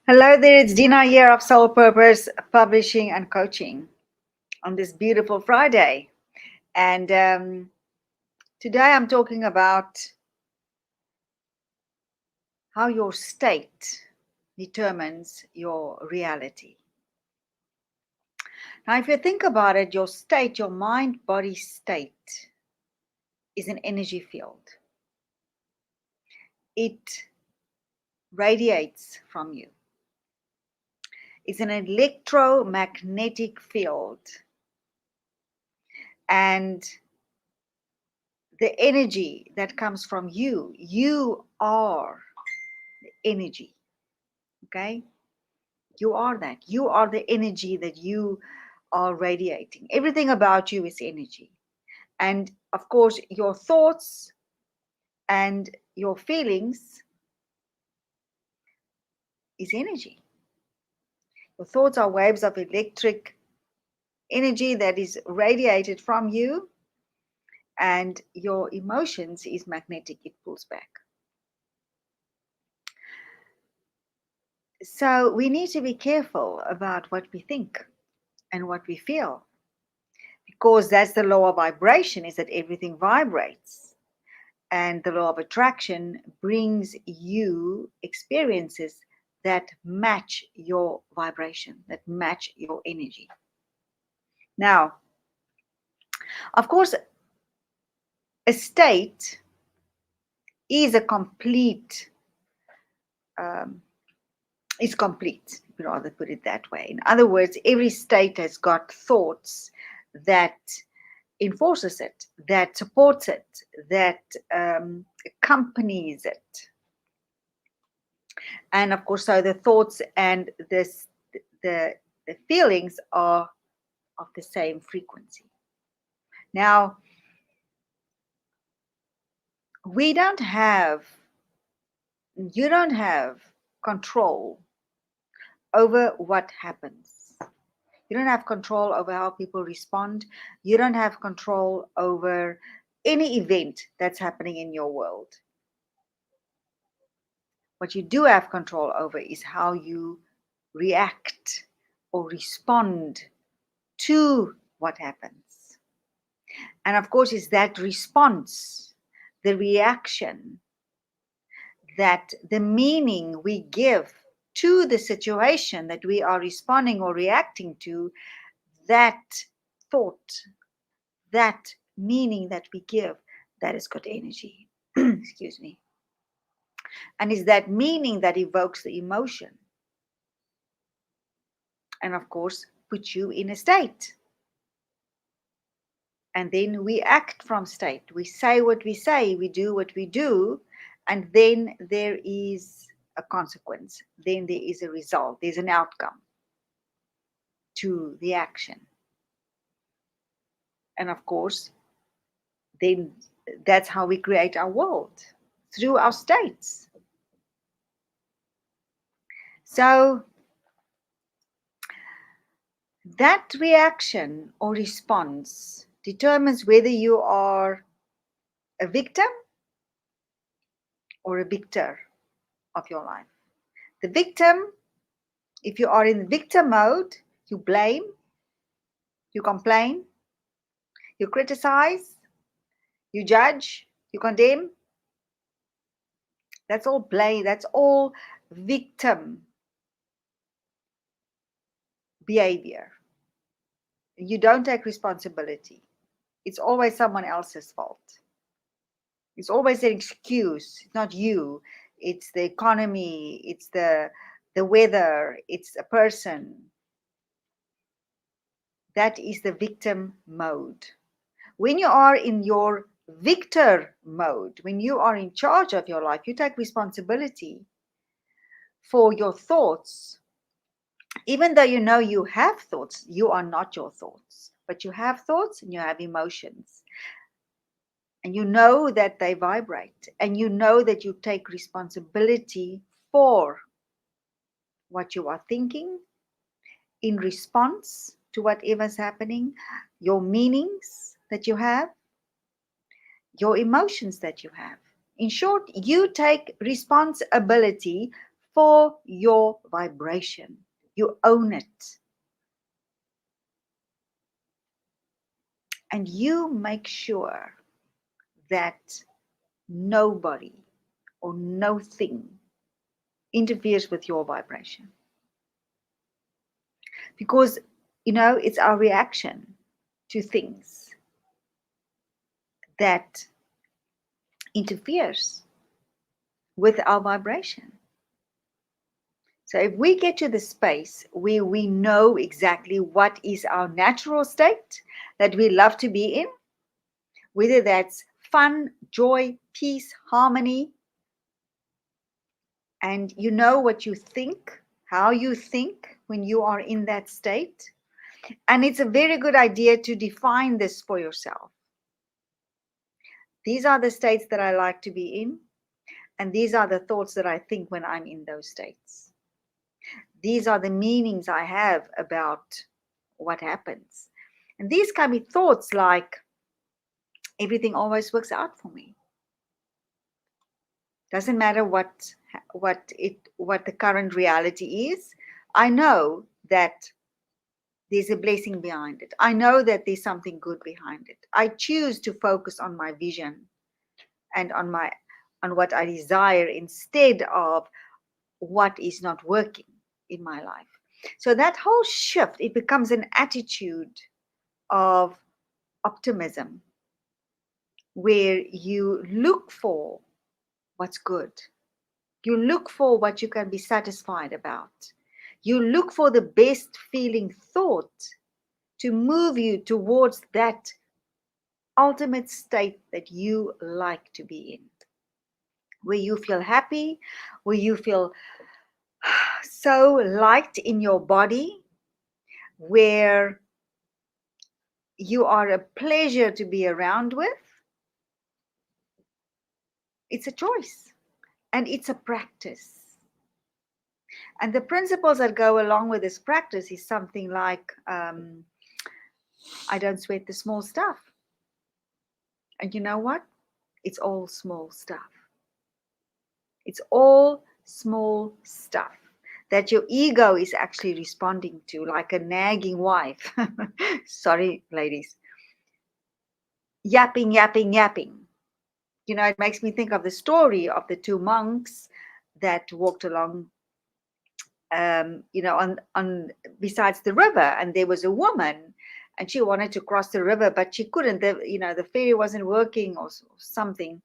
Hello there, it's Dina here of Soul Purpose Publishing and Coaching on this beautiful Friday. And today I'm talking about how your state determines your reality. Now, if you think about it, your state, your mind body state, is an energy field. It radiates from you. It's an electromagnetic field. And the energy that comes from you are energy. Okay, you are that. You are the energy that you are radiating. Everything about you is energy. And of course, your thoughts and your feelings is energy. Your thoughts are waves of electric energy that is radiated from you, and your emotions is magnetic, it pulls back. So we need to be careful about what we think and what we feel, because that's the law of vibration, is that everything vibrates, and the law of attraction brings you experiences that match your vibration, that match your energy. Now, of course, a state is a complete is complete, rather put it that way. In other words, every state has got thoughts that enforces it, that supports it, that accompanies it. And of course, so the thoughts and the feelings are of the same frequency. Now, we don't have, you don't have control over what happens. You don't have control over how people respond. You don't have control over any event that's happening in your world. What you do have control over is how you react or respond to what happens. And of course, it's that response, the reaction, that the meaning we give to the situation that we are responding or reacting to, that thought, that meaning that we give, that is good energy. Excuse me. And it's that meaning that evokes the emotion. And of course, puts you in a state. And then we act from state. We say what we say, we do what we do, and then there is a consequence. Then there is a result, there's an outcome to the action. And of course, then that's how we create our world, through our states. So that reaction or response determines whether you are a victim or a victor of your life. The victim, if you are in victim mode, you blame, you complain, you criticize, you judge, you condemn. That's all blame, that's all victim behavior. You don't take responsibility. It's always someone else's fault. It's always an excuse. It's not you. It's the economy. It's the weather. It's a person. That is the victim mode. When you are in your victor mode, when you are in charge of your life, you take responsibility for your thoughts. Even though you know you have thoughts, you are not your thoughts. But you have thoughts and you have emotions. And you know that they vibrate. And you know that you take responsibility for what you are thinking in response to whatever's happening, your meanings that you have, your emotions that you have. In short, you take responsibility for your vibration. You own it. And you make sure that nobody or no thing interferes with your vibration. Because, it's our reaction to things that interferes with our vibration. So if we get to the space where we know exactly what is our natural state that we love to be in, whether that's fun, joy, peace, harmony, and you know what you think, how you think when you are in that state. And it's a very good idea to define this for yourself. These are the states that I like to be in, and these are the thoughts that I think when I'm in those states. These are the meanings I have about what happens. And these can be thoughts like, everything always works out for me. Doesn't matter what the current reality is. I know that there's a blessing behind it. I know that there's something good behind it. I choose to focus on my vision and on what I desire instead of what is not working in my life. So that whole shift, it becomes an attitude of optimism where you look for what's good. You look for what you can be satisfied about. You look for the best feeling thought to move you towards that ultimate state that you like to be in, where you feel happy, where you feel so light in your body, where you are a pleasure to be around with. It's a choice and it's a practice. And the principles that go along with this practice is something like, I don't sweat the small stuff. And you know what? It's all small stuff. It's all small stuff that your ego is actually responding to, like a nagging wife. Sorry, ladies. Yapping, yapping, yapping. It makes me think of the story of the two monks that walked along, on besides the river, and there was a woman, and she wanted to cross the river, but she couldn't. The ferry wasn't working or something,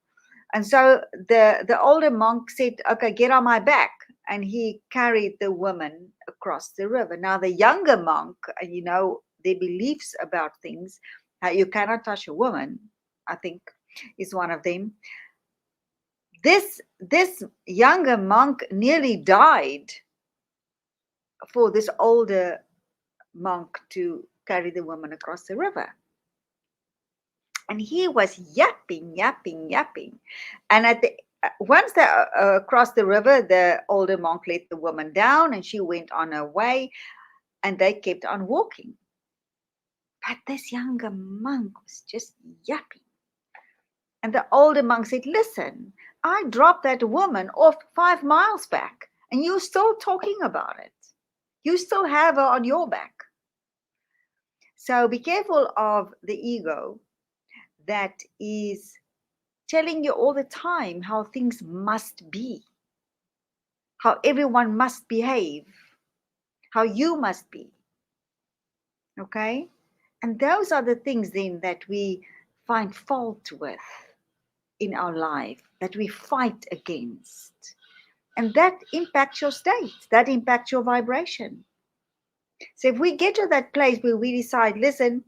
and so the older monk said, "Okay, get on my back," and he carried the woman across the river. Now the younger monk, their beliefs about things, you cannot touch a woman, I think, is one of them. This younger monk nearly died for this older monk to carry the woman across the river. And he was yapping, yapping, yapping. And once they crossed the river, the older monk let the woman down and she went on her way and they kept on walking. But this younger monk was just yapping. And the older monk said, "Listen, I dropped that woman off 5 miles back and you're still talking about it. You still have her on your back." So be careful of the ego that is telling you all the time how things must be, how everyone must behave, how you must be. Okay? And those are the things then that we find fault with in our life, that we fight against. And that impacts your state, that impacts your vibration. So if we get to that place where we decide, listen,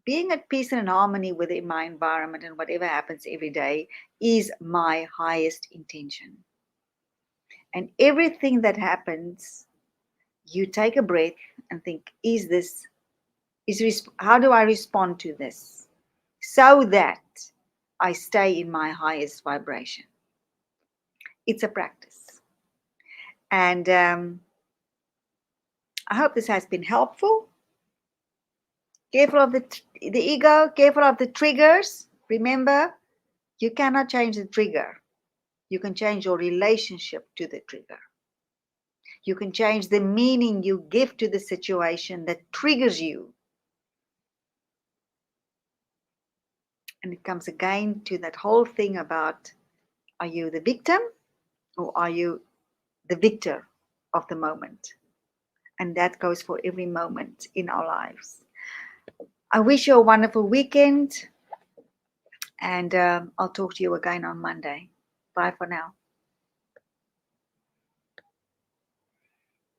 being at peace and in harmony within my environment and whatever happens every day is my highest intention. And everything that happens, you take a breath and think, how do I respond to this so that I stay in my highest vibration? It's a practice. And I hope this has been helpful. Careful of the ego, careful of the triggers. Remember, you cannot change the trigger. You can change your relationship to the trigger. You can change the meaning you give to the situation that triggers you. And it comes again to that whole thing about, are you the victim or are you the victor of the moment? And that goes for every moment in our lives. I wish you a wonderful weekend, and I'll talk to you again on Monday. Bye for now.